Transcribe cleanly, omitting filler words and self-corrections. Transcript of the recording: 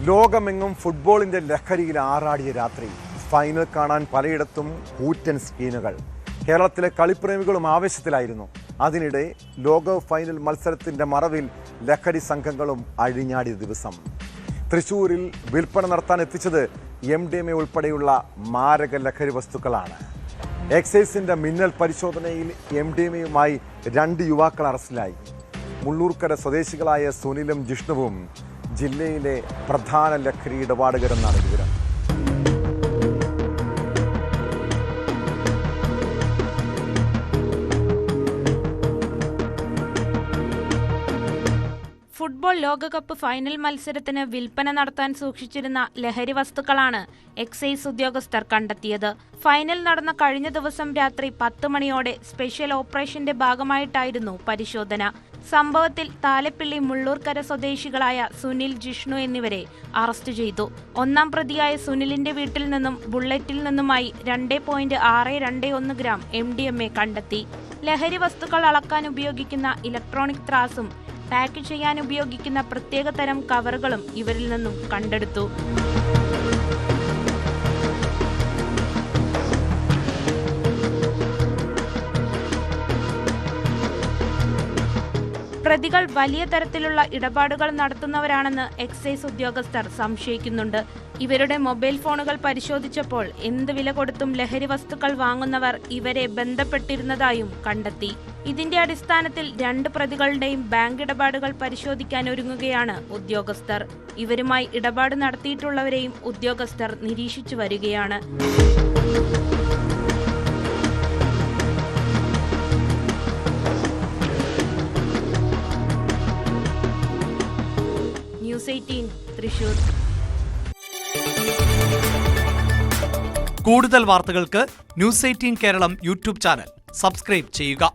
ലോകമെങ്ങും ഫുട്ബോളിന്റെ ലഹരിയിൽ ആറാടിയ രാത്രി. ഫൈനൽ കാണാൻ പലയിടത്തും കൂറ്റൻ സ്ക്രീനുകൾ. കേരളത്തിലെ കളിപ്രേമികളും ആവേശത്തിലായിരുന്നു. അതിനിടെ ലോക ഫൈനൽ മത്സരത്തിന്റെ മറവിൽ ലഹരി സംഘങ്ങളും അഴിഞ്ഞാടിയ ദിവസം. തൃശ്ശൂരിൽ വിൽപ്പന നടത്താൻ എത്തിച്ചത് MDMA ഉൾപ്പെടെയുള്ള മാരക ലഹരി വസ്തുക്കളാണ്. എക്സൈസിന്റെ മിന്നൽ പരിശോധനയിൽ MDMAയുമായി 2 യുവാക്കൾ അറസ്റ്റിലായി. മുള്ളൂർക്കര സ്വദേശികളായ സുനിലും ജിഷ്ണുവും ജില്ലയിലെ പ്രധാന ലഹരി ഇടപാടുകാരെന്നാണ് വിവരം. ഫുട്ബോൾ ലോകകപ്പ് ഫൈനൽ മത്സരത്തിന് വിൽപ്പന നടത്താൻ സൂക്ഷിച്ചിരുന്ന ലഹരി വസ്തുക്കളാണ് എക്സൈസ് ഉദ്യോഗസ്ഥർ കണ്ടെത്തിയത്. ഫൈനൽ നടന്ന കഴിഞ്ഞ ദിവസം രാത്രി 10 മണിയോടെ സ്പെഷ്യൽ ഓപ്പറേഷന്റെ ഭാഗമായിട്ടായിരുന്നു പരിശോധന. സംഭവത്തിൽ താലപ്പിള്ളി മുള്ളൂർക്കര സ്വദേശികളായ സുനിൽ, ജിഷ്ണു എന്നിവരെ അറസ്റ്റ് ചെയ്തു. ഒന്നാം പ്രതിയായ സുനിലിന്റെ വീട്ടിൽ നിന്നും ബുള്ളറ്റിൽ നിന്നുമായി 2.621 ഗ്രാം MDMA കണ്ടെത്തി. ലഹരി വസ്തുക്കൾ അളക്കാൻ ഉപയോഗിക്കുന്ന ഇലക്ട്രോണിക് ത്രാസും പാക്ക് ചെയ്യാൻ ഉപയോഗിക്കുന്ന പ്രത്യേക തരം കവറുകളും ഇവരിൽ നിന്നും കണ്ടെടുത്തു. പ്രതികൾ വലിയ തരത്തിലുള്ള ഇടപാടുകൾ നടത്തുന്നവരാണെന്ന് എക്സൈസ് ഉദ്യോഗസ്ഥർ സംശയിക്കുന്നുണ്ട്. ഇവരുടെ മൊബൈൽ ഫോണുകൾ പരിശോധിച്ചപ്പോൾ എന്ത് വില കൊടുത്തും ലഹരി വസ്തുക്കൾ വാങ്ങുന്നവർ ഇവരെ ബന്ധപ്പെട്ടിരുന്നതായും കണ്ടെത്തി. ഇതിന്റെ അടിസ്ഥാനത്തിൽ 2 പ്രതികളുടെയും ബാങ്ക് ഇടപാടുകൾ പരിശോധിക്കാൻ ഒരുങ്ങുകയാണ് ഉദ്യോഗസ്ഥർ. ഇവരുമായി ഇടപാട് നടത്തിയിട്ടുള്ളവരെയും ഉദ്യോഗസ്ഥർ നിരീക്ഷിച്ചു വരികയാണ്. ന്യൂസ് 18 തൃശൂർ. കൂടുതൽ വാർത്തകൾക്ക് news 18 Keralam YouTube channel subscribe ചെയ്യുക.